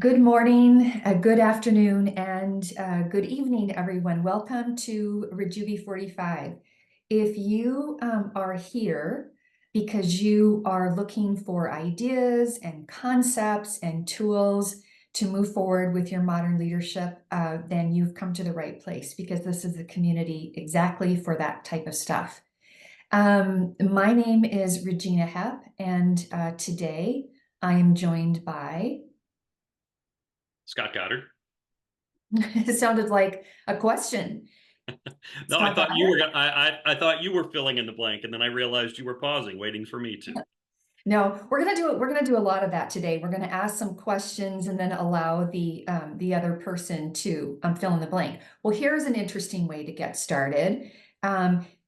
Good morning, good afternoon, and good evening, everyone. Welcome to Rejuvi 45. If you are here because you are looking for ideas and concepts and tools to move forward with your modern leadership, then you've come to the right place because this is the community exactly for that type of stuff. My name is Regina Hepp, and today I am joined by Scott Goddard. It sounded like a question. No, I Scott thought you Bauer? were gonna, I thought you were filling in the blank, and then I realized you were pausing, waiting for me to. No, we're gonna do it. We're gonna do a lot of that today. We're gonna ask some questions and then allow the other person to fill in the blank. Well, here's an interesting way to get started.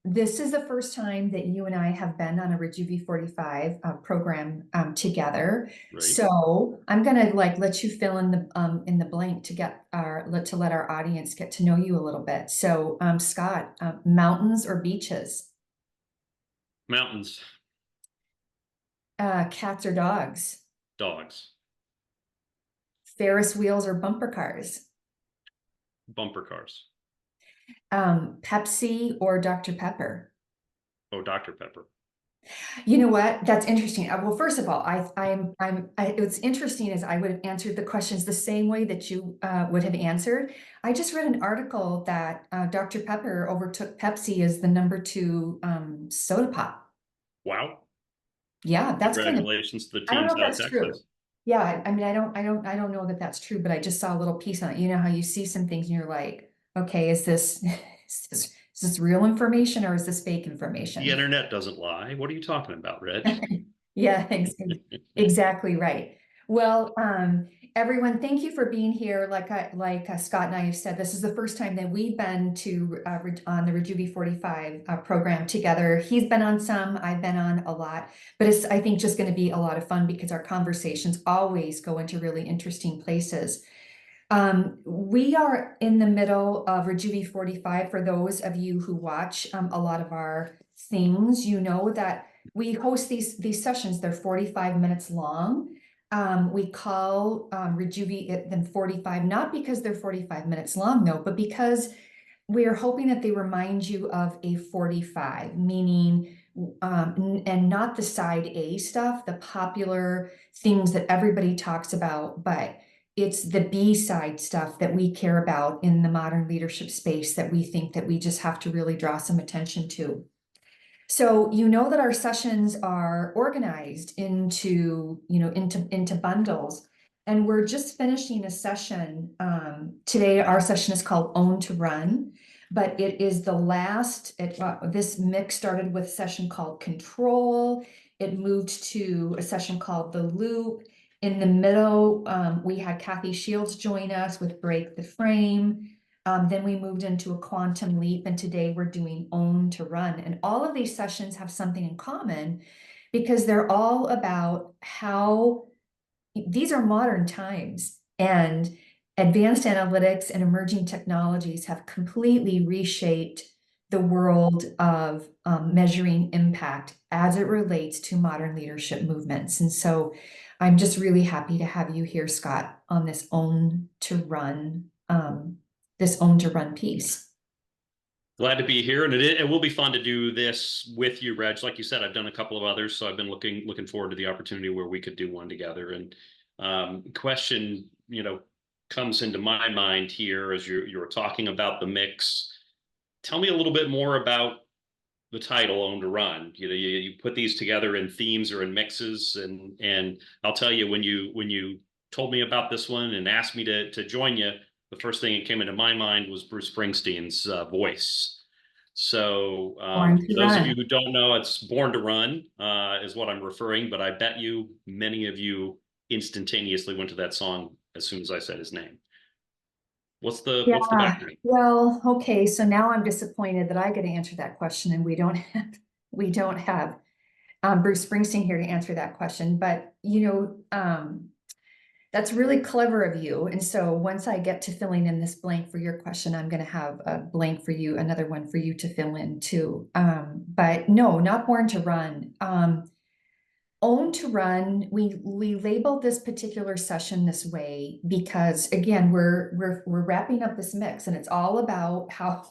This is the first time that you and I have been on a Rejuvi 45 program together. Right. So I'm gonna let you fill in the blank to let our audience get to know you a little bit. So Scott, mountains or beaches? Mountains, Cats or dogs? dogs, Ferris wheels or bumper cars? bumper cars. Pepsi or Dr. Pepper? Oh, Dr. Pepper. You know what? That's interesting. Well, first of all, what's interesting is I would have answered the questions the same way that you would have answered. I just read an article that Dr. Pepper overtook Pepsi as the number two soda pop. Wow. Yeah, that's kind of, Congratulations to the I don't know teams if out of that's true. Texas. Yeah, I mean, I don't know that that's true, but I just saw a little piece on it. You know how you see some things and you're like, okay, is this is this real information or is this fake The information? internet doesn't lie. What are you talking about, Reg? Yeah, exactly right. Well, everyone, thank you for being here. Like Scott and I have said, this is the first time that we've been to on the Rejuvi 45 program together. He's been on some, I've been on a lot, but it's I think just going to be a lot of fun because our conversations always go into really interesting places. We are in the middle of Rejuvi 45. For those of you who watch a lot of our things, you know that we host these sessions. They're 45 minutes long. We call them 45, not because they're 45 minutes long, though, but because we are hoping that they remind you of a 45, meaning, and not the side A stuff, the popular things that everybody talks about, but it's the B side stuff that we care about in the modern leadership space that we think that we just have to really draw some attention to. So you know that our sessions are organized into bundles. And we're just finishing a session. Today, our session is called Own to Run, but it is the last. This mix started with a session called Control. It moved to a session called The Loop. In the middle, we had Kathy Shields join us with Break the Frame. Then we moved into a quantum leap, and today we're doing Own to Run. And all of these sessions have something in common because they're all about how these are modern times and advanced analytics and emerging technologies have completely reshaped the world of measuring impact as it relates to modern leadership movements. And so I'm just really happy to have you here, Scott, on this Own to Run piece. Glad to be here, and it will be fun to do this with you, Reg. Like you said, I've done a couple of others, so I've been looking forward to the opportunity where we could do one together. And question, comes into my mind here as you were talking about the mix. Tell me a little bit more about the title "Own to Run." You put these together in themes or in mixes, and I'll tell you when you told me about this one and asked me to join you, the first thing that came into my mind was Bruce Springsteen's voice. So, Born for to those of you Run. who don't know, it's Born to Run is what I'm referring, but I bet you many of you instantaneously went to that song as soon as I said his name. What's the Yeah, background? well, okay, so now I'm disappointed that I get to answer that question and we don't have Bruce Springsteen here to answer that question, but that's really clever of you. And so once I get to filling in this blank for your question, I'm going to have a blank for you, another one for you to fill in too. But no, not Born to Run. Own to run, we labeled this particular session this way because, again, we're wrapping up this mix, and it's all about how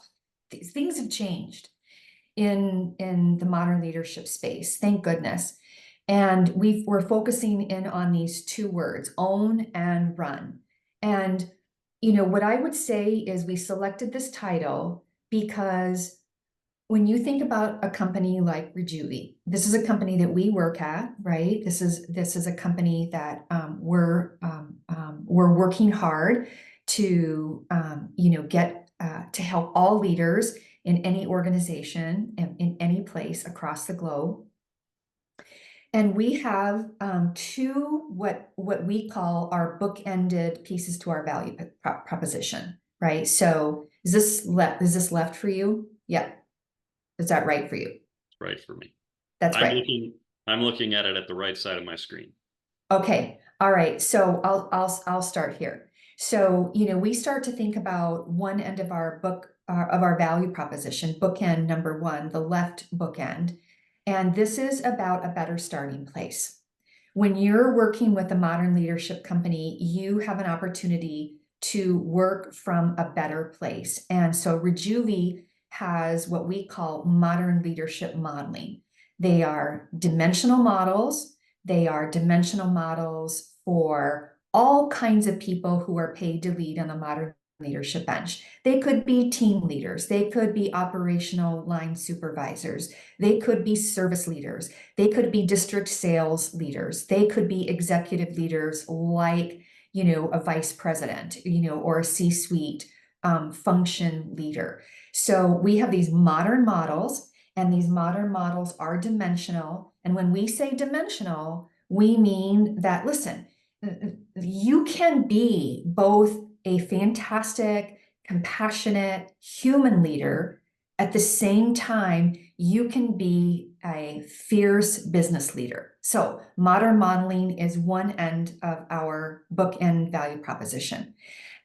these things have changed in the modern leadership space. Thank goodness. And we're focusing in on these two words, own and run. And what I would say is we selected this title because when you think about a company like Rejuvi, this is a company that we work at, right? This is a company that we're working hard to get to help all leaders in any organization and in any place across the globe. And we have two what we call our bookended pieces to our value proposition, right? So is this left for you? Yeah. Is that right for you? Right for me. That's I'm right. looking at it at the right side of my screen. Okay. All right. So I'll start here. So, we start to think about one end of our of our value proposition, bookend number one, the left bookend. And this is about a better starting place. When you're working with a modern leadership company, you have an opportunity to work from a better place. And so Rejuvi has what we call modern leadership modeling. They are dimensional models. They are dimensional models for all kinds of people who are paid to lead on the modern leadership bench. They could be team leaders. They could be operational line supervisors. They could be service leaders. They could be district sales leaders. They could be executive leaders like, a vice president, or a C-suite function leader. So we have these modern models, and these modern models are dimensional. And when we say dimensional, we mean that, listen, you can be both a fantastic, compassionate human leader. At the same time, you can be a fierce business leader. So modern modeling is one end of our bookend value proposition.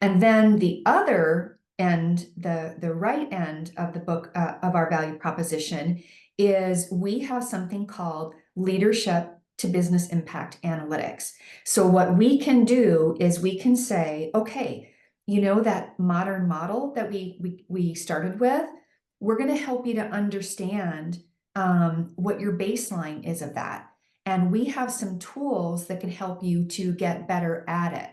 And then the other end, the right end of the book of our value proposition is we have something called leadership to business impact analytics. So what we can do is we can say, okay, that modern model that we started with, we're going to help you to understand what your baseline is of that. And we have some tools that can help you to get better at it.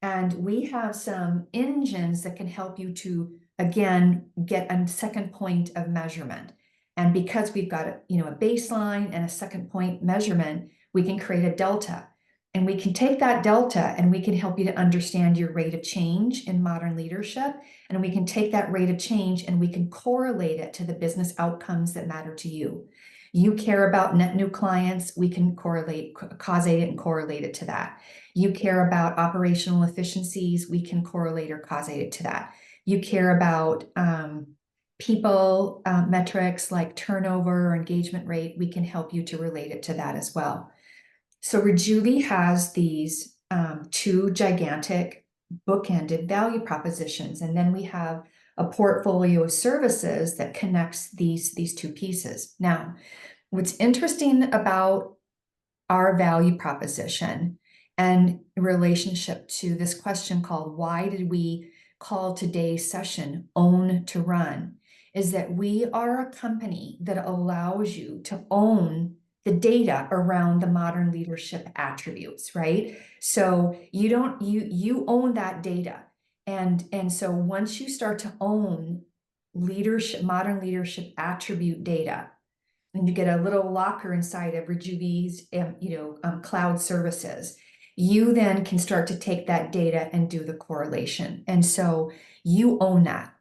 And we have some engines that can help you to, again, get a second point of measurement. And because we've got a baseline and a second point measurement, we can create a delta. And we can take that delta and we can help you to understand your rate of change in modern leadership. And we can take that rate of change and we can correlate it to the business outcomes that matter to you. You care about net new clients, we can causate it and correlate it to that. You care about operational efficiencies, we can correlate or causate it to that. You care about people metrics like turnover or engagement rate, we can help you to relate it to that as well. So Rejuvi has these two gigantic bookended value propositions, and then we have a portfolio of services that connects these two pieces. Now, what's interesting about our value proposition and relationship to this question called why did we call today's session Own to Run is that we are a company that allows you to own the data around the modern leadership attributes, right? So you own that data. And so once you start to own modern leadership attribute data, and you get a little locker inside of Rejuvi's, cloud services, you then can start to take that data and do the correlation. And so you own that.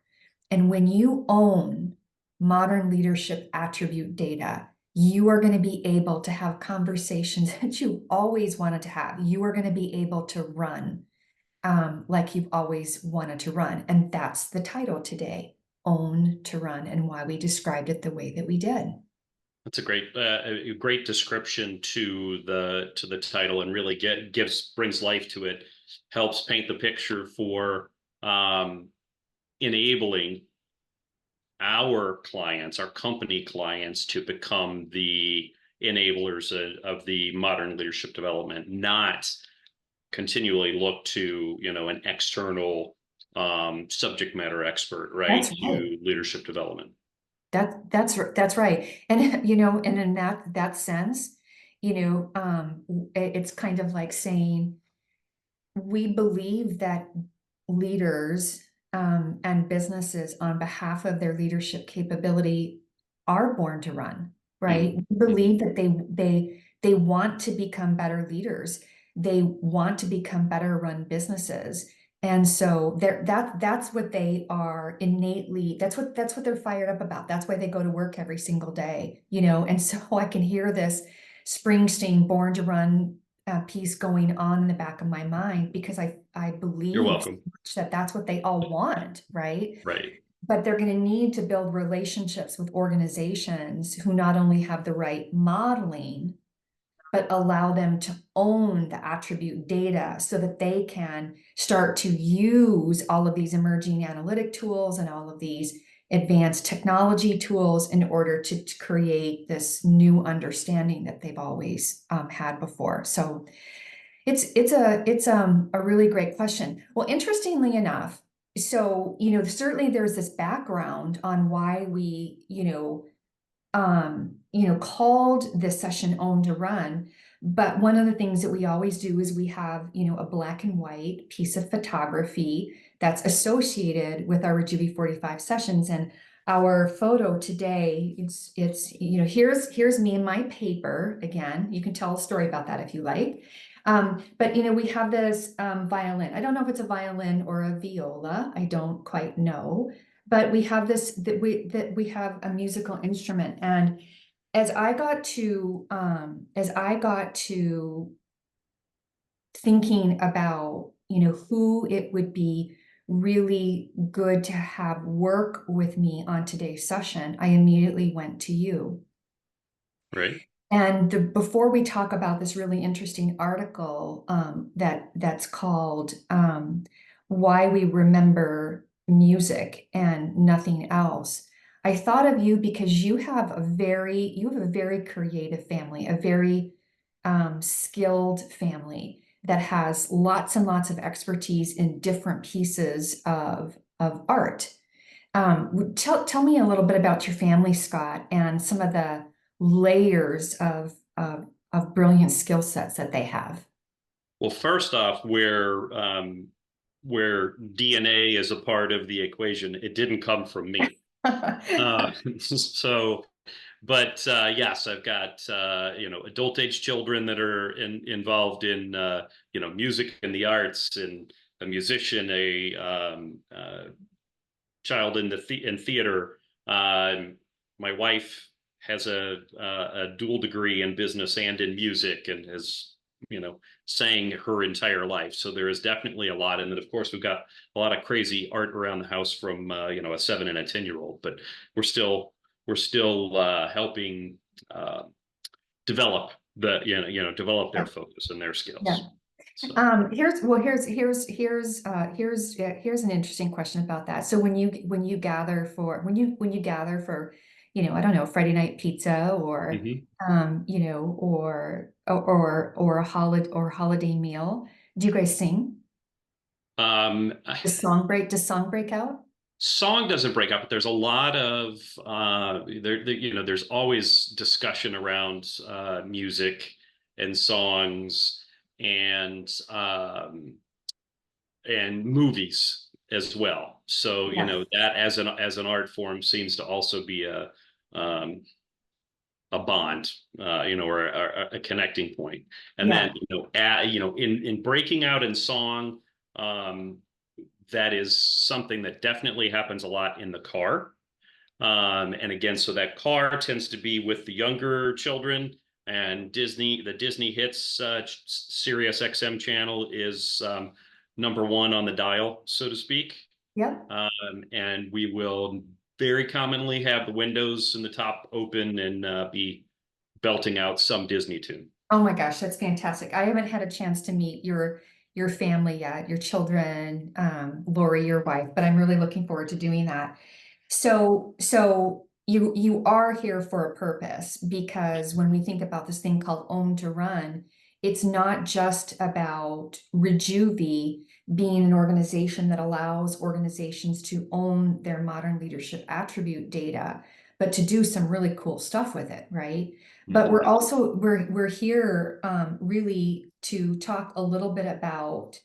And when you own modern leadership attribute data, you are going to be able to have conversations that you always wanted to have. You are going to be able to run like you've always wanted to run. And that's the title today, Own to Run, and why we described it the way that we did. That's a great description to the title, and really brings life to it. Helps paint the picture for enabling our clients, our company clients, to become the enablers of the modern leadership development, not continually look to, an external subject matter expert, right, That's right. to leadership development. That's right. And and in that sense, it's kind of like saying we believe that leaders and businesses on behalf of their leadership capability are born to run, right? Mhm. We Mhm. believe that they want to become better leaders. They want to become better run businesses. And so that's what they are innately, that's what they're fired up about. That's why they go to work every single day, And so I can hear this Springsteen Born to Run piece going on in the back of my mind because I You're believe so welcome. much that that's what they all want, right? Right. But they're going to need to build relationships with organizations who not only have the right modeling, but allow them to own the attribute data so that they can start to use all of these emerging analytic tools and all of these advanced technology tools in order to create this new understanding that they've always had before. So it's a really great question. Well, interestingly enough, so certainly there's this background on why we called this session Own to Run. But one of the things that we always do is we have, a black and white piece of photography that's associated with our Rejuvi 45 sessions. And our photo today, here's me and my paper. Again, you can tell a story about that if you like. But we have this violin. I don't know if it's a violin or a viola. I don't quite know, but we have this that we have a musical instrument. And as I got to thinking about who it would be really good to have work with me on today's session, I immediately went to you. Right. And before we talk about this really interesting article that's called "Why We Remember Music and Nothing Else," I thought of you because you have a very creative family, a very skilled family that has lots and lots of expertise in different pieces of art. Tell me a little bit about your family, Scott, and some of the layers of brilliant skill sets that they have. Well, first off, where DNA is a part of the equation, it didn't come from me. So, but yes, I've got adult age children that are involved in music and the arts, and a musician, a child in theater. My wife has a dual degree in business and in music, and has sang her entire life. So there is definitely a lot, and then of course we've got a lot of crazy art around the house from a 7 and a 10-year-old. But we're still helping develop develop their Yeah, focus and their yeah. skills. So. Here's an interesting question about that. So when you gather for, I don't know, Friday night pizza or Mhm. or a holiday meal, do you guys sing? Um, Does song break out? Song doesn't break up, but there's a lot of there's always discussion around music and songs and movies as well. So Yeah, that as an art form seems to also be um, a bond, or a connecting point. And then yeah, in breaking out in song, um, that is something that definitely happens a lot in the car. And again, so that car tends to be with the younger children, and the Disney hits Sirius XM channel is number one on the dial, so to speak. yep. And we will very commonly have the windows in the top open and be belting out some Disney tune. Oh my gosh, that's fantastic. I haven't had a chance to meet your family yet, your children, Lori, your wife, but I'm really looking forward to doing that. So you are here for a purpose, because when we think about this thing called Own to Run, it's not just about Rejuvi being an organization that allows organizations to own their modern leadership attribute data, but to do some really cool stuff with it, right? But Mhm. we're here really to talk a little bit about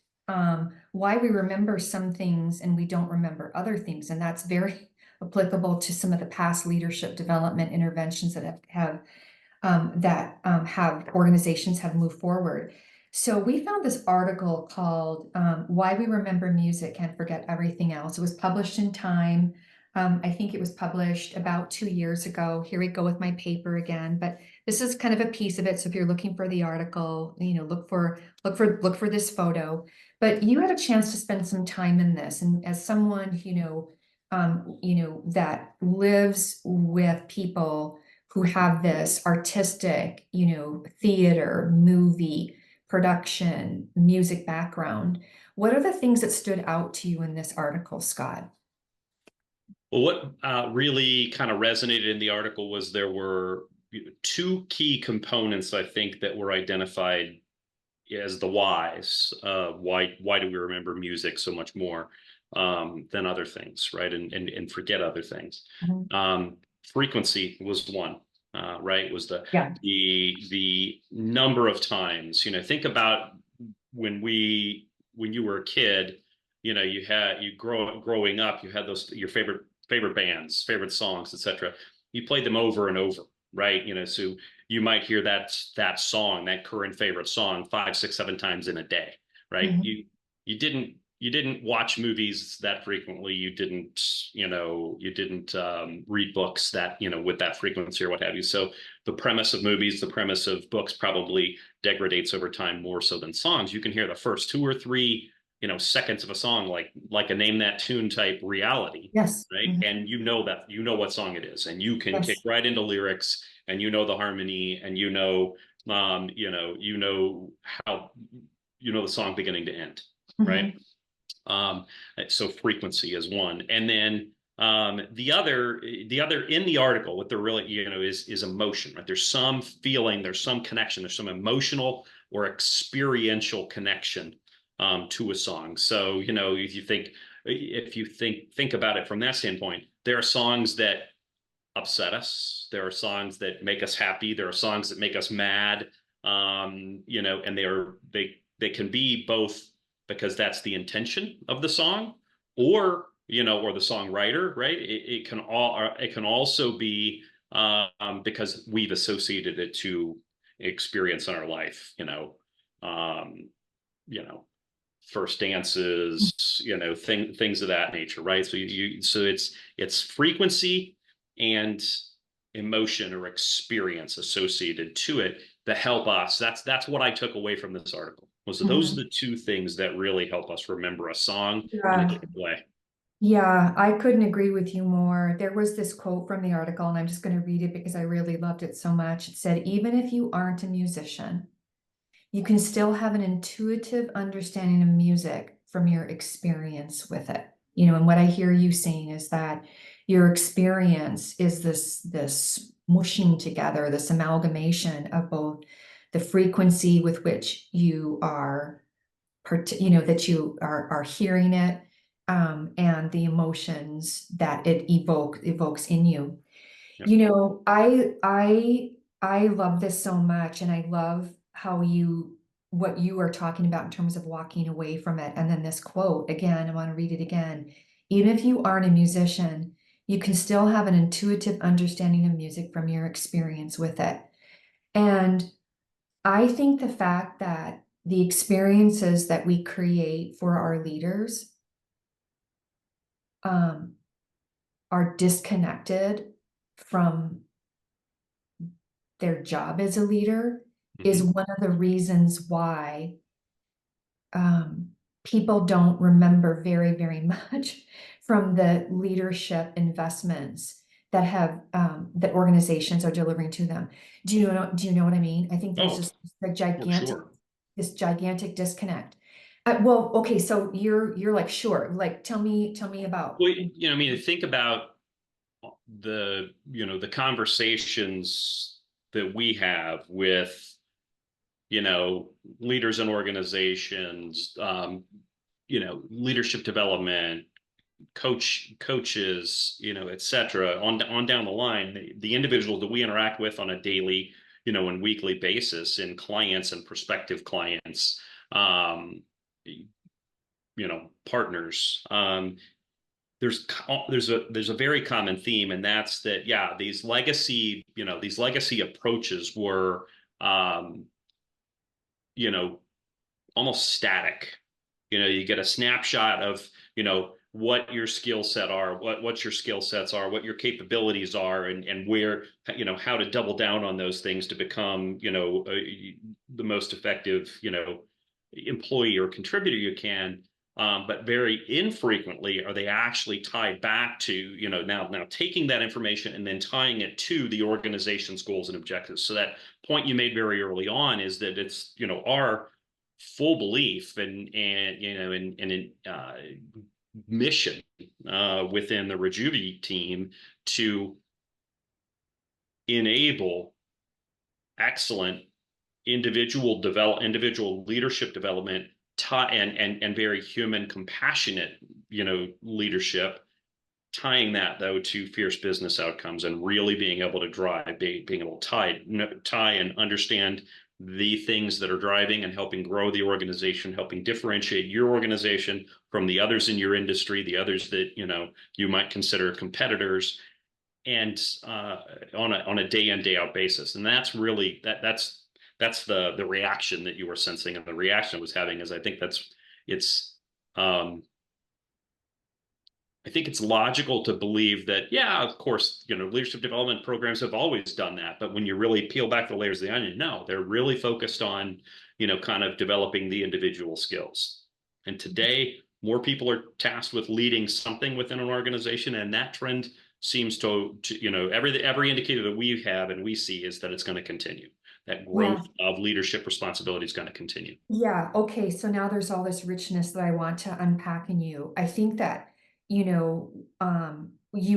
why we remember some things and we don't remember other things, and that's very applicable to some of the past leadership development interventions that have organizations have moved forward. So we found this article called Why We Remember Music and Forget Everything Else. It was published in Time. I think it was published about 2 years ago. Here we go with my paper again, but this is kind of a piece of it. So if you're looking for the article, look for this photo. But you had a chance to spend some time in this, and as someone that lives with people who have this artistic, theater, movie, production, music background. What are the things that stood out to you in this article, Scott? Well, what really kind of resonated in the article was there were two key components, I think, that were identified as the whys. Why do we remember music so much more than other things, right? And forget other things. Mhm. Frequency was one, right? Was Yeah. the number of times. Think about when you were a kid. Growing up, you had those your favorite bands, favorite songs, etc. You played them over and over, right? So you might hear that song, that current favorite song, 5, 6, 7 times in a day, right? Mhm. You didn't watch movies that frequently. You didn't read books that with that frequency or what have you. So the premise of movies, the premise of books probably degrades over time more so than songs. You can hear the first 2 or 3 seconds of a song like a name that tune type reality, Yes. right? Mhm. And what song it is, and you can kick Yes. right into lyrics, and the harmony, and how the song beginning to end, right? Mhm. Um, so frequency is one, and then the other in the article, what they're really is emotion, right? There's some feeling, there's some connection, there's some emotional or experiential connection to a song. So if you think about it from that standpoint, there are songs that upset us. There are songs that make us happy. There are songs that make us mad. And they can be both because that's the intention of the song, or the songwriter, right? It can also be because we've associated it to experience in our life. Um, you know, first dances, things of that nature, right? So it's frequency and emotion or experience associated to it that help us. That's what I took away from this article. Was that those are Mhm. the two things that really help us remember a song in a Yeah. different way. Yeah, I couldn't agree with you more. There was this quote from the article, and I'm just going to read it because I really loved it so much. It said, even if you aren't a musician, you can still have an intuitive understanding of music from your experience with it. And what I hear you saying is that your experience is this mushing together, this amalgamation of both the frequency with which you are, that you are hearing it, and the emotions that it evokes in you. Yep. I love this so much, and I love what you are talking about in terms of walking away from it. And then this quote again, I want to read it again. Even if you aren't a musician, you can still have an intuitive understanding of music from your experience with it. And I think the fact that the experiences that we create for our leaders um, are disconnected from their job as a leader is Mm-hmm. one of the reasons why um, people don't remember very, very much from the leadership investments that organizations are delivering to them. Do you know what I mean? I think there's Oh, just a for gigantic sure. this gigantic disconnect. Well, okay, so you're like, sure, like tell me about. Well, I mean, think about the conversations that we have with, leaders in organizations, leadership development, coaches, et cetera, on down the line, the individuals that we interact with on a daily, and weekly basis, in clients and prospective clients, um, partners. There's a very common theme, and that's that, yeah, these legacy approaches were, um, you know, almost static. You get a snapshot of, what your skill set are, what your skill sets are, what your capabilities are, and where, how to double down on those things to become, the most effective, employee or contributor you can. But very infrequently are they actually tied back to, now taking that information and then tying it to the organization's goals and objectives. So that point you made very early on is that it's, our full belief and mission within the Rejuvi team to enable excellent individual leadership development, and very human, compassionate, leadership, tying that though to fierce business outcomes, and really being able to drive, being able to tie and understand the things that are driving and helping grow the organization, helping differentiate your organization from the others in your industry, the others that you might consider competitors, and on a day in day out basis. And that's really that's the reaction that you were sensing, and the reaction I was having is, I think it's I think it's logical to believe that, yeah, of course, leadership development programs have always done that. But when you really peel back the layers of the onion, no, they're really focused on, kind of developing the individual skills. And today, more people are tasked with leading something within an organization. And that trend seems to every indicator that we have and we see is that it's going to continue. That growth of leadership responsibility is going to continue. Yeah. Okay. So now there's all this richness that I want to unpack in you. I think that, you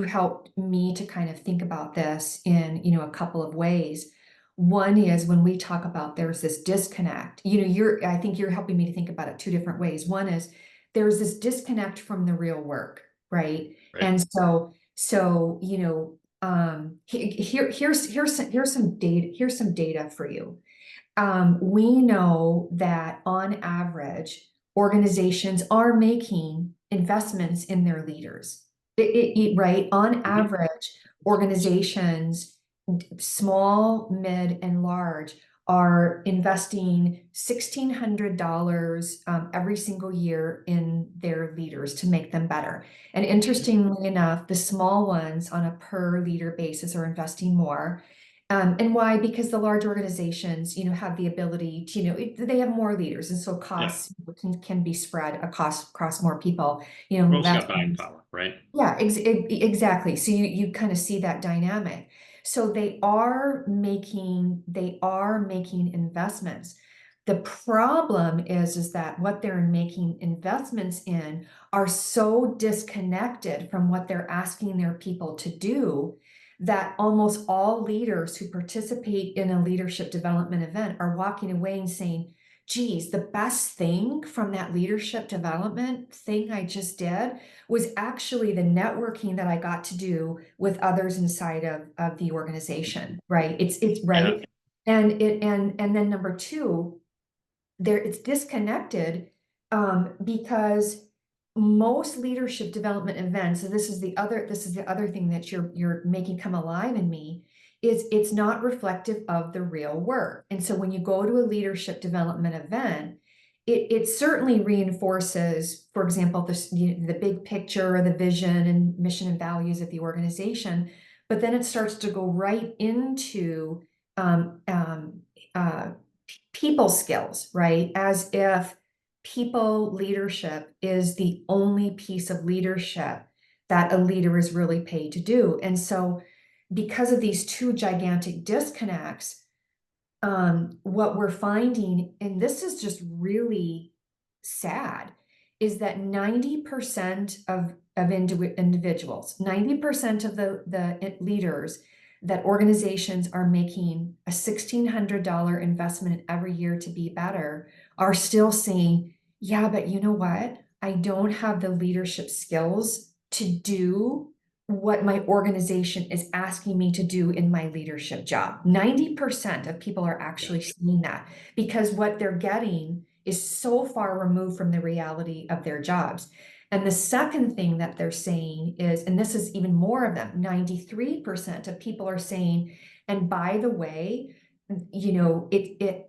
helped me to kind of think about this in, a couple of ways. One is when we talk about there's this disconnect, I think you're helping me to think about it two different ways. One is there's this disconnect from the real work, right? Right. And so, here's some data for you. We know that on average, organizations are making investments in their leaders. Right? On average, organizations, small, mid, and large, are investing $1,600 every single year in their leaders to make them better. And interestingly enough, the small ones on a per leader basis are investing more. And why? Because the large organizations, have the ability to, they have more leaders, and so Yeah. costs can be spread across more people. Most That's got buying power, right? yeah, exactly. So you kind of see that dynamic. So they are making investments. The problem is that what they're making investments in are so disconnected from what they're asking their people to do, that almost all leaders who participate in a leadership development event are walking away and saying, geez, the best thing from that leadership development thing I just did was actually the networking that I got to do with others inside of the organization, right? It's Yeah. right. And then number two, it's disconnected, because most leadership development events, and this is the other thing that you're making come alive in me, is it's not reflective of the real work. And so when you go to a leadership development event, it certainly reinforces, for example, the big picture or the vision and mission and values of the organization, but then it starts to go right into uh, people skills, right? As if people leadership is the only piece of leadership that a leader is really paid to do. And so because of these two gigantic disconnects, what we're finding, and this is just really sad, is that 90% of individuals, 90% of the leaders that organizations are making a $1,600 investment every year to be better are still saying, yeah, but you know what? I don't have the leadership skills to do what my organization is asking me to do in my leadership job. 90% of people are actually seeing that because what they're getting is so far removed from the reality of their jobs. And the second thing that they're saying is, and this is even more of them, 93% of people are saying, and by the way, you know, it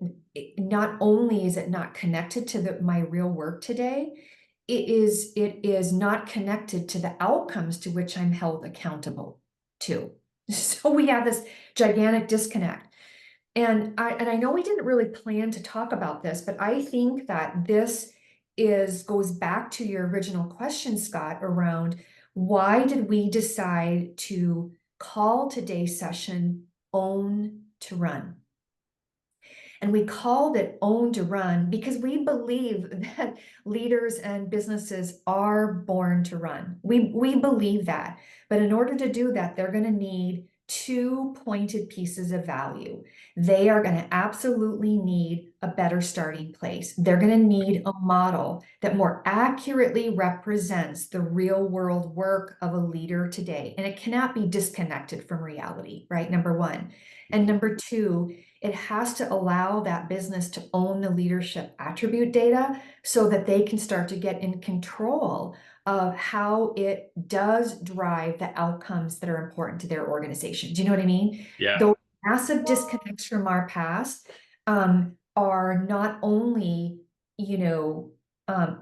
not only is it not connected to my real work today, it is not connected to the outcomes to which I'm held accountable to. So we have this gigantic disconnect. And I know we didn't really plan to talk about this, but I think that this goes back to your original question, Scott, around why did we decide to call today's session Own to Run? And we called it Own to Run because we believe that leaders and businesses are born to run. We believe that. But in order to do that, they're going to need two pointed pieces of value. They are going to absolutely need a better starting place. They're going to need a model that more accurately represents the real world work of a leader today. And it cannot be disconnected from reality, right? Number one. And number two, it has to allow that business to own the leadership attribute data so that they can start to get in control of how it does drive the outcomes that are important to their organization. Do you know what I mean? Yeah. Those massive disconnects from our past are not only,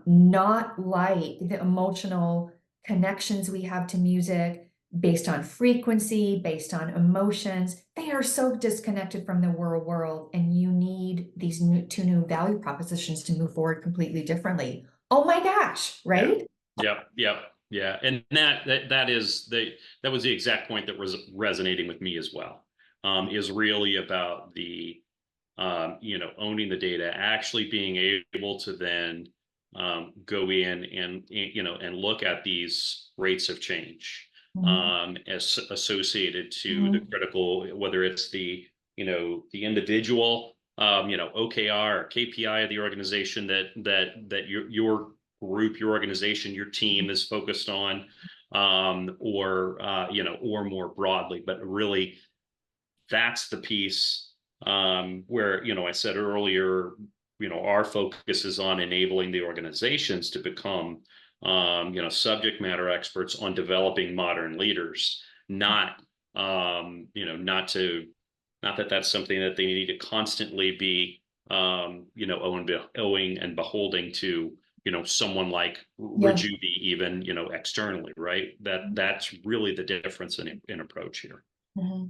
not like the emotional connections we have to music based on frequency, based on emotions. They are so disconnected from the real world, and you need these two new value propositions to move forward completely differently. Oh my gosh, right? Yeah. And that was the exact point that was resonating with me as well. Is really about the owning the data, actually being able to then go in and look at these rates of change as associated to the critical, whether it's the individual OKR or KPI of the organization that your group, your organization, your team is focused on, or more broadly. But really, that's the piece where I said earlier, our focus is on enabling the organizations to become subject matter experts on developing modern leaders, not not that that's something that they need to constantly be owing and beholding to someone like Rejuvi, even externally, right? That's really the difference in approach here. Mm-hmm.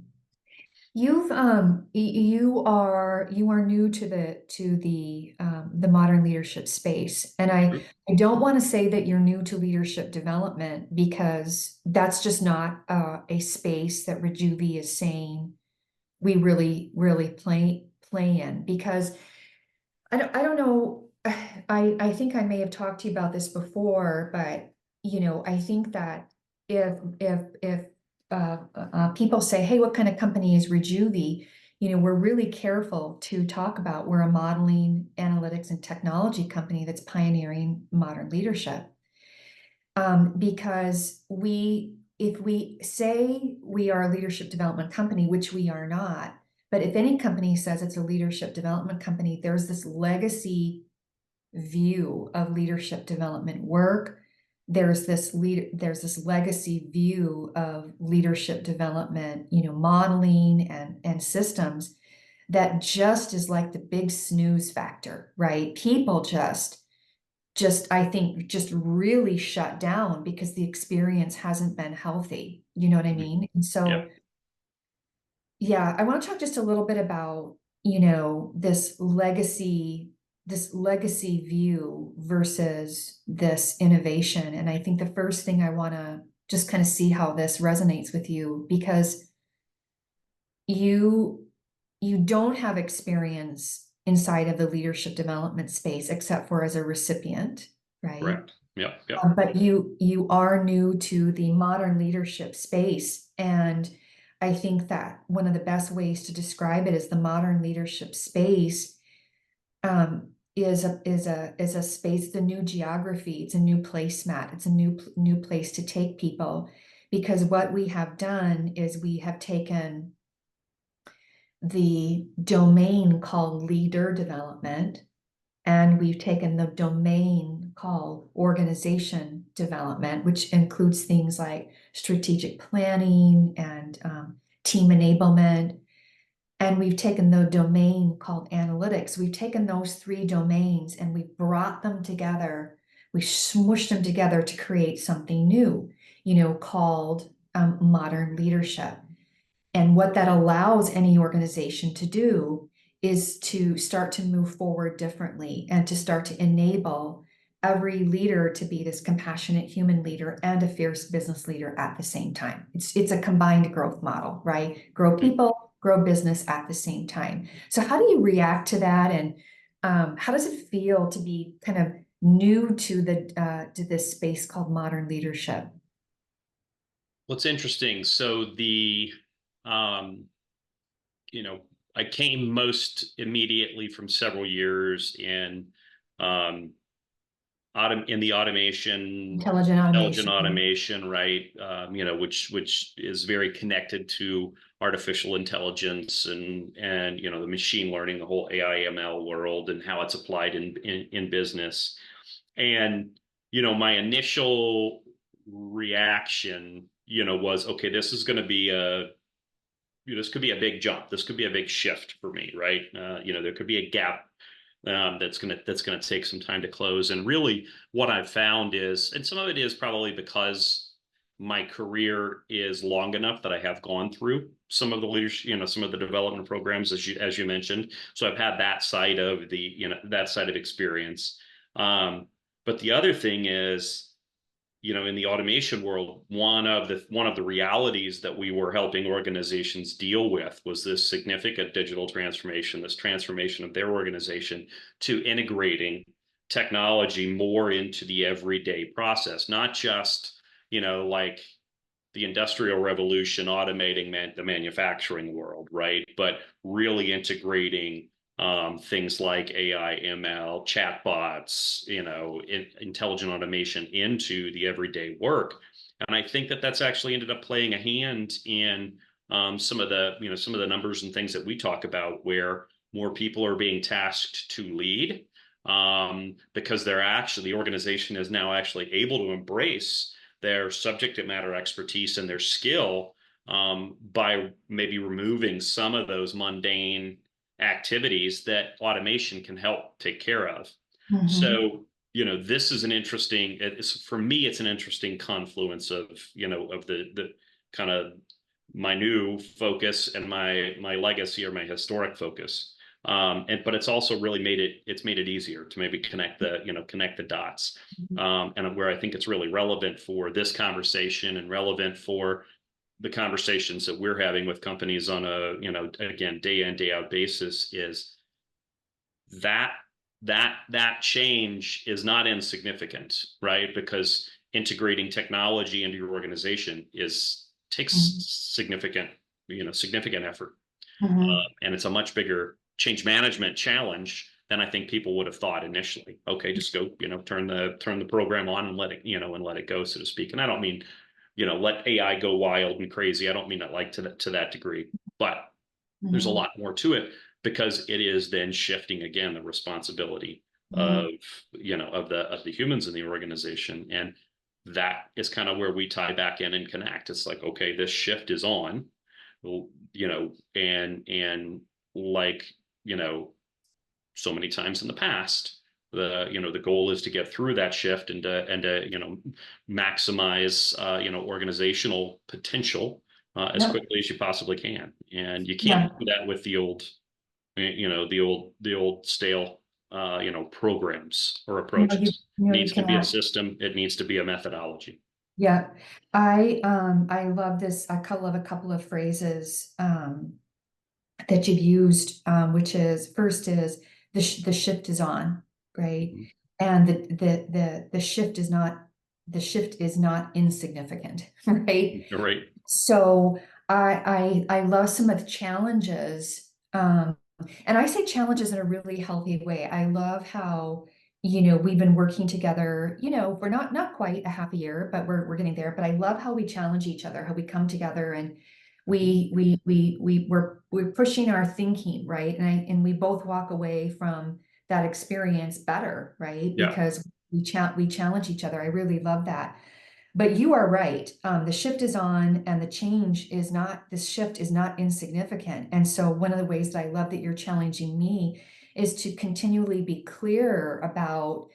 You are new to the modern leadership space, and I don't want to say that you're new to leadership development, because that's just not a space that Rejuvi is saying we really play in. Because I don't know, I think I may have talked to you about this before, but I think that if people say, hey, what kind of company is Rejuvi? We're really careful to talk about we're a modeling, analytics, and technology company that's pioneering modern leadership. Because if we say we are a leadership development company, which we are not, but if any company says it's a leadership development company, there's this legacy view of leadership development work. There's this legacy view of leadership development, modeling and systems that just is like the big snooze factor, right? People I think just really shut down because the experience hasn't been healthy. You know what I mean? And so, yeah, I want to talk just a little bit about, this legacy view versus this innovation. And I think the first thing I want to just kind of see how this resonates with you, because you don't have experience inside of the leadership development space except for as a recipient, right? Correct. Yep. Yep. But you are new to the modern leadership space, and I think that one of the best ways to describe it is the modern leadership space is a space, the new geography, it's a new placemat, it's a new place to take people, because what we have done is we have taken the domain called leader development, and we've taken the domain called organization development, which includes things like strategic planning and team enablement. And we've taken the domain called analytics. We've taken those three domains and we've brought them together. We smushed them together to create something new, called modern leadership. And what that allows any organization to do is to start to move forward differently and to start to enable every leader to be this compassionate human leader and a fierce business leader at the same time. It's a combined growth model, right? Grow people, grow business at the same time. So how do you react to that? And how does it feel to be kind of new to this space called modern leadership? What's interesting. So um, you know, I came most immediately from several years um, in the Intelligent intelligent automation. automation, right? Which is very connected to artificial intelligence and the machine learning, the whole AI ML world, and how it's applied in business. And my initial reaction, was okay. This could be a big jump. This could be a big shift for me, right? There could be a gap that's gonna take some time to close. And really, what I've found is, and some of it is probably because my career is long enough that I have gone through some of the leadership, some of the development programs as you mentioned. So I've had that side of experience. But the other thing is, in the automation world, one of the realities that we were helping organizations deal with was this significant digital transformation, this transformation of their organization to integrating technology more into the everyday process, not just, like the industrial revolution automating the manufacturing world, right? But really integrating things like AI, ML, chatbots, intelligent automation into the everyday work. And I think that that's actually ended up playing a hand in some of the numbers and things that we talk about, where more people are being tasked to lead because the organization is now actually able to embrace their subject matter expertise and their skill by maybe removing some of those mundane activities that automation can help take care of. Mm-hmm. So, this is for me, it's an interesting confluence of the kind of my new focus and my legacy or my historic focus. But it's also really made it easier to maybe connect the dots. And where I think it's really relevant for this conversation and relevant for the conversations that we're having with companies on a, again, day in, day out basis, is that change is not insignificant, right? Because integrating technology into your organization takes significant effort. And it's a much bigger change management challenge than I think people would have thought initially. Okay, just go, turn the program on and let it go, so to speak. And I don't mean, let AI go wild and crazy. I don't mean it like to that degree, but there's a lot more to it, because it is then shifting again the responsibility of the humans in the organization. And that is kind of where we tie back in and connect. It's like, okay, this shift is on, and like, so many times in the past, the goal is to get through that shift and to maximize organizational potential as quickly as you possibly can. And you can't do that with the old stale programs or approaches. It needs to be a system. It needs to be a methodology. Yeah, I love this. I love a couple of phrases that you've used, which is, first is the shift is on, right? And the shift is not insignificant, right? Right. So I love some of the challenges. And I say challenges in a really healthy way. I love how, we've been working together, we're not quite a half a year, but we're getting there. But I love how we challenge each other, how we come together and Mhm. we're pushing our thinking, right? And we both walk away from that experience better, right? Yeah. Because we challenge each other. I really love that. But you are right. The shift is on, and this shift is not insignificant. And so, one of the ways that I love that you're challenging me is to continually be clear about,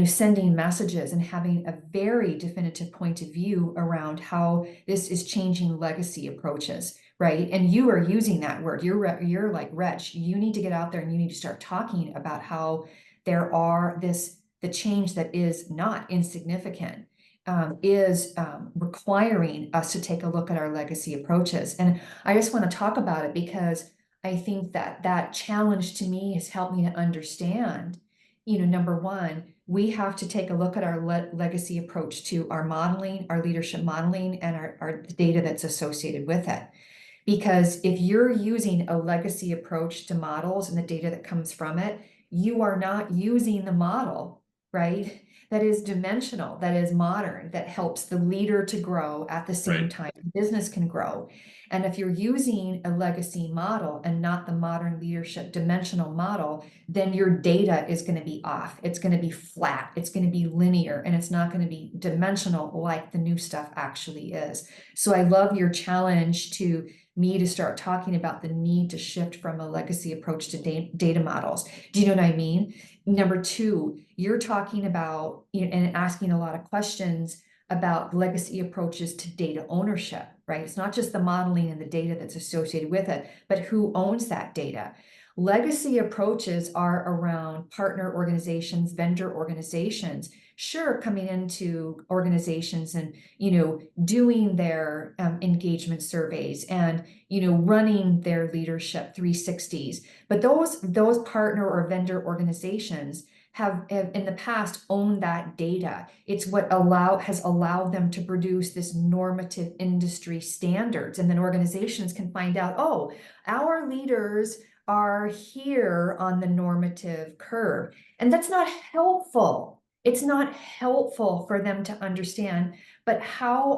sending messages and having a very definitive point of view around how this is changing legacy approaches, right? And you are using that word. You're like, Reg, you need to get out there and you need to start talking about how the change that is not insignificant is requiring us to take a look at our legacy approaches. And I just want to talk about it because I think that that challenge to me has helped me to understand, number one, we have to take a look at our legacy approach to our modeling, our leadership modeling, and our data that's associated with it. Because if you're using a legacy approach to models and the data that comes from it, you are not using the model, right? That is dimensional, that is modern, that helps the leader to grow at the same Right. time the business can grow. And if you're using a legacy model and not the modern leadership dimensional model, then your data is going to be off. It's going to be flat. It's going to be linear, and it's not going to be dimensional like the new stuff actually is. So I love your challenge to me to start talking about the need to shift from a legacy approach to data models. Do you know what I mean? Number two, you're talking about, and asking a lot of questions about legacy approaches to data ownership, right? It's not just the modeling and the data that's associated with it, but who owns that data. Legacy approaches are around partner organizations, vendor organizations, sure, coming into organizations and, doing their engagement surveys and, running their leadership 360s. But those partner or vendor organizations have in the past owned that data. It's what has allowed them to produce this normative industry standards. And then organizations can find out, oh, our leaders are here on the normative curve. And that's not helpful. It's not helpful for them to understand, but how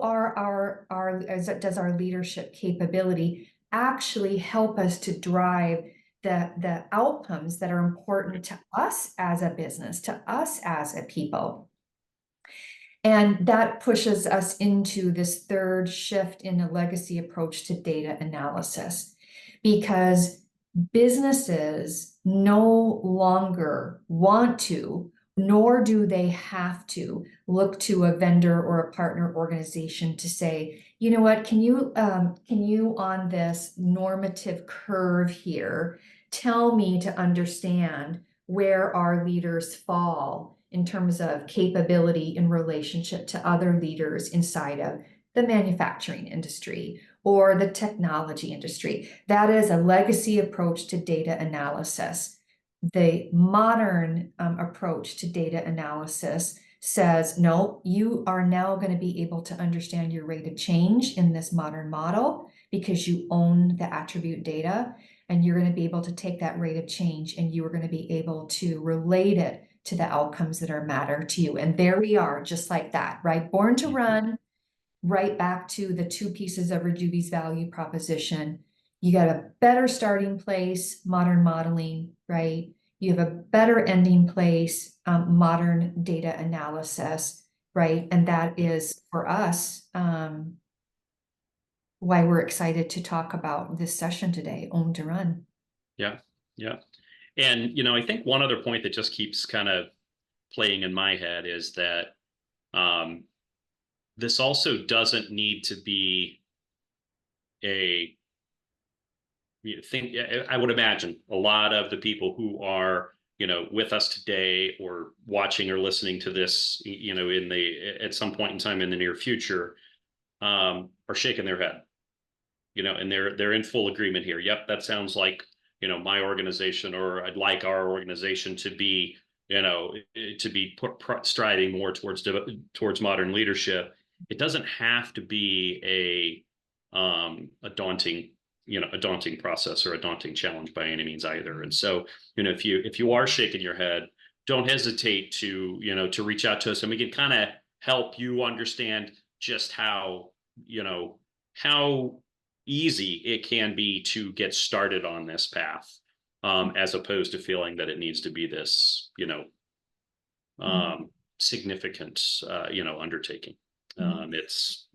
does our leadership capability actually help us to drive the outcomes that are important to us as a business, to us as a people? And that pushes us into this third shift in the legacy approach to data analysis, because businesses no longer want to, nor do they have to, look to a vendor or a partner organization to say, you know what, can you on this normative curve here, tell me to understand where our leaders fall in terms of capability in relationship to other leaders inside of the manufacturing industry or the technology industry. That is a legacy approach to data analysis. The modern approach to data analysis says, no, you are now going to be able to understand your rate of change in this modern model because you own the attribute data, and you're going to be able to take that rate of change and you are going to be able to relate it to the outcomes that are matter to you. And there we are, just like that, right? Born to Mhm. run, right back to the two pieces of Rejuvi's value proposition. You got a better starting place, modern modeling, right? You have a better ending place, modern data analysis, right? And that is for us why we're excited to talk about this session today, Own to Run. Yeah. Yeah. And, I think one other point that just keeps kind of playing in my head is that um, this also doesn't need to be a think. I would imagine a lot of the people who are, with us today or watching or listening to this, in the at some point in time in the near future, are shaking their head, and they're in full agreement here. Yep, that sounds like, my organization, or I'd like our organization to be to be striding more towards modern leadership, it doesn't have to be a daunting a daunting process or a daunting challenge by any means either. And so, if you are shaking your head, don't hesitate to reach out to us, and we can kind of help you understand just how easy it can be to get started on this path, as opposed to feeling that it needs to be this, significant, undertaking. It's,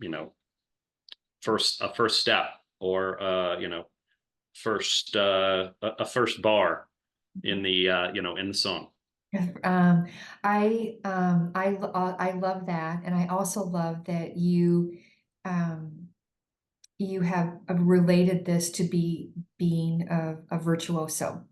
first step, or, a first bar in the song. I love that, and I also love that um, you have related this to being a virtuoso,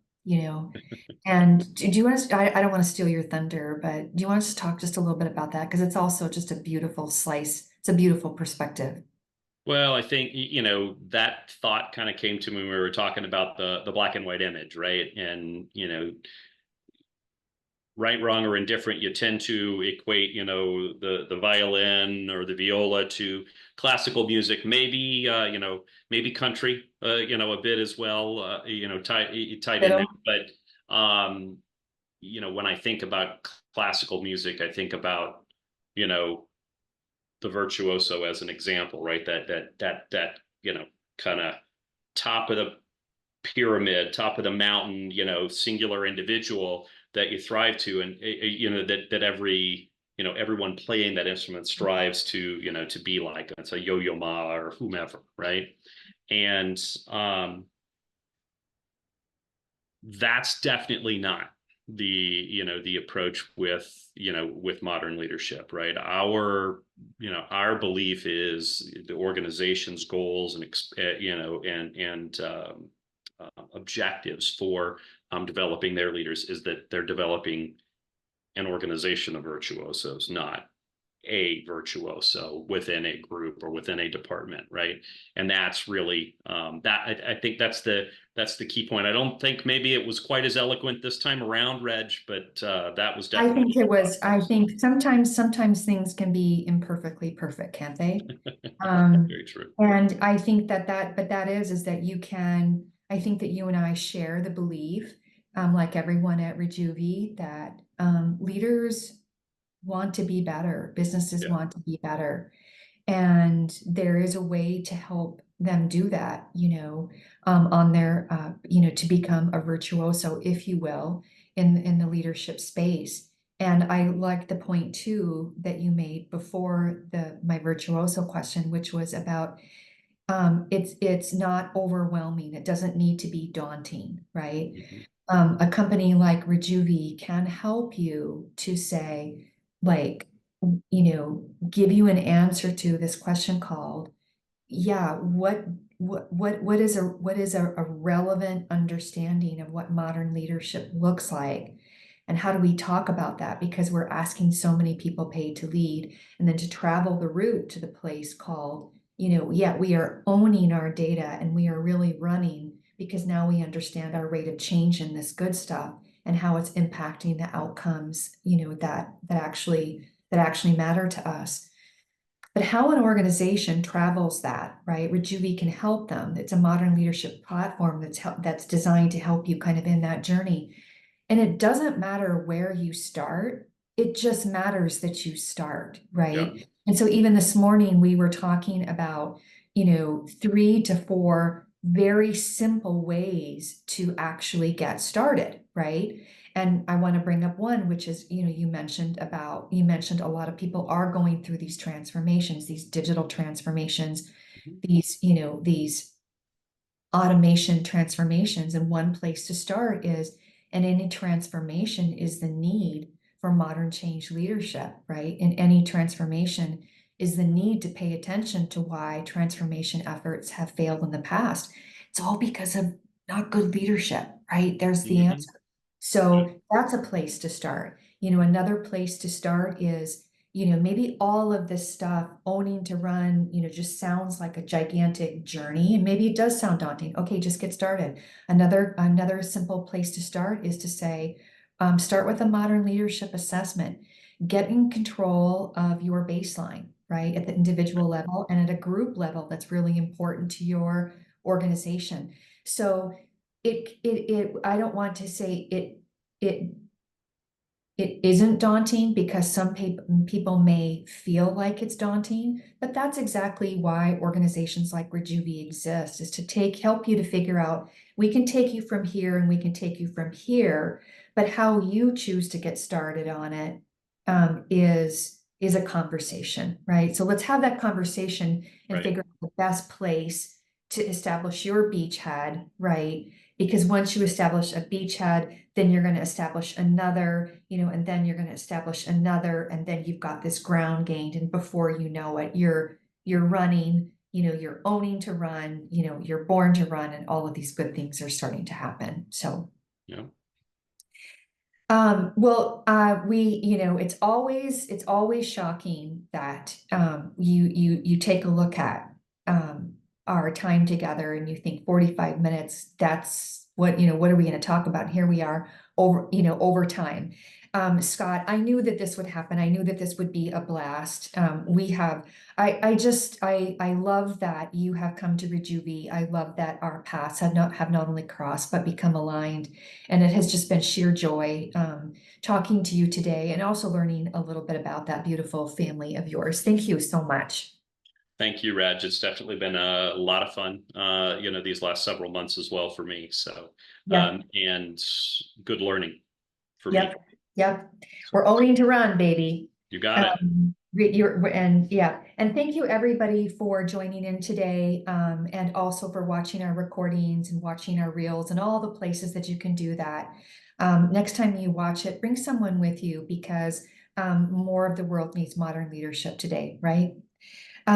And do you want us, I don't want to steal your thunder, but do you want us to talk just a little bit about that? Because it's also just a beautiful slice. It's a beautiful perspective. Well, I think that thought kind of came to me when we were talking about the black and white image, right? And right, wrong, or indifferent, you tend to equate, the violin or the viola to classical music, maybe, maybe country, a bit as well, tied in there. Fiddle. But, when I think about classical music, I think about, the virtuoso as an example, right? That kind of top of the pyramid, top of the mountain, singular individual that you thrive to, and that everyone playing that instrument strives to be like. It's a Yo-Yo Ma or whomever, right? And that's definitely not the approach with modern leadership, right? Our belief is the organization's goals and objectives for developing their leaders is that they're developing an organization of virtuosos, not a virtuoso within a group or within a department, right? And that's really I think that's the key point. I don't think maybe it was quite as eloquent this time around, Reg, but that was I definitely think it was, I think sometimes things can be imperfectly perfect, can't they? very true. And I think but that is that I think that you and I share the belief, like everyone at Rejuvi, that leaders want to be better, businesses Yeah. want to be better. And there is a way to help them do that, on their, to become a virtuoso, if you will, in the leadership space. And I like the point too that you made before my virtuoso question, which was about it's not overwhelming. It doesn't need to be daunting, right? Mm-hmm. A company like Rejuvi can help you to say, like, give you an answer to this question called, yeah, what is a relevant understanding of what modern leadership looks like? And how do we talk about that? Because we're asking so many people paid to lead, and then to travel the route to the place called, yeah, we are owning our data and we are really running because now we understand our rate of change in this good stuff and how it's impacting the outcomes, that actually matter to us. But how an organization travels that, right? Rejuvi can help them. It's a modern leadership platform that's designed to help you kind of in that journey. And it doesn't matter where you start, it just matters that you start, Yeah. right? And so even this morning, we were talking about, 3 to 4 very simple ways to actually get started, right? And I want to bring up one, which is, you mentioned a lot of people are going through these transformations, these digital transformations, Mm-hmm. these automation transformations. And one place to start is, and any transformation is the need for modern change leadership, right? And any transformation is the need to pay attention to why transformation efforts have failed in the past. It's all because of not good leadership, right? There's the Mm-hmm. answer. Yeah. So that's a place to start. Another place to start is, maybe all of this stuff owning to run, just sounds like a gigantic journey, and maybe it does sound daunting. Okay, just get started. Another simple place to start is to say, Start with a modern leadership assessment. Get in control of your baseline, right? At the individual level and at a group level, that's really important to your organization. So I don't want to say it it isn't daunting, because some people may feel like it's daunting, but that's exactly why organizations like Rejuvi exist, is to help you to figure out, we can take you from here and we can take you from here, but how you choose to get started on it is a conversation, right? So let's have that conversation and Right. figure out the best place to establish your beachhead, right? Because once you establish a beachhead, then you're going to establish another, and then you're going to establish another, and then you've got this ground gained, and before you know it, you're running, you're owning to run, you're born to run, and all of these good things are starting to happen. So Yeah. it's always shocking that you take a look at our time together and you think 45 minutes, that's what are we going to talk about? Here we are over time. Scott, I knew that this would happen. I knew that this would be a blast. I love that you have come to Rejuvi. I love that our paths have not only crossed, but become aligned. And it has just been sheer joy talking to you today, and also learning a little bit about that beautiful family of yours. Thank you so much. Thank you, Reg. It's definitely been a lot of fun, these last several months as well for me. So, Yep, and good learning for me. yep, yep. So We're owning to run, baby. you got it. And thank you everybody for joining in today, and also for watching our recordings and watching our reels and all the places that you can do that. Next time you watch it, bring someone with you, because more of the world needs modern leadership today, right?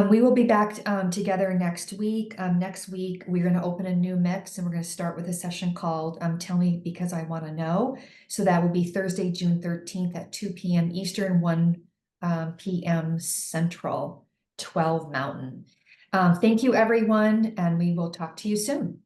We will be back together next week. Next week, we're going to open a new mix, and we're going to start with a session called Tell Me Because I Want to Know. So that will be Thursday, June 13th at 2 p.m. Eastern, 1 p.m. Central, 12 Mountain. Thank you, everyone, and we will talk to you soon.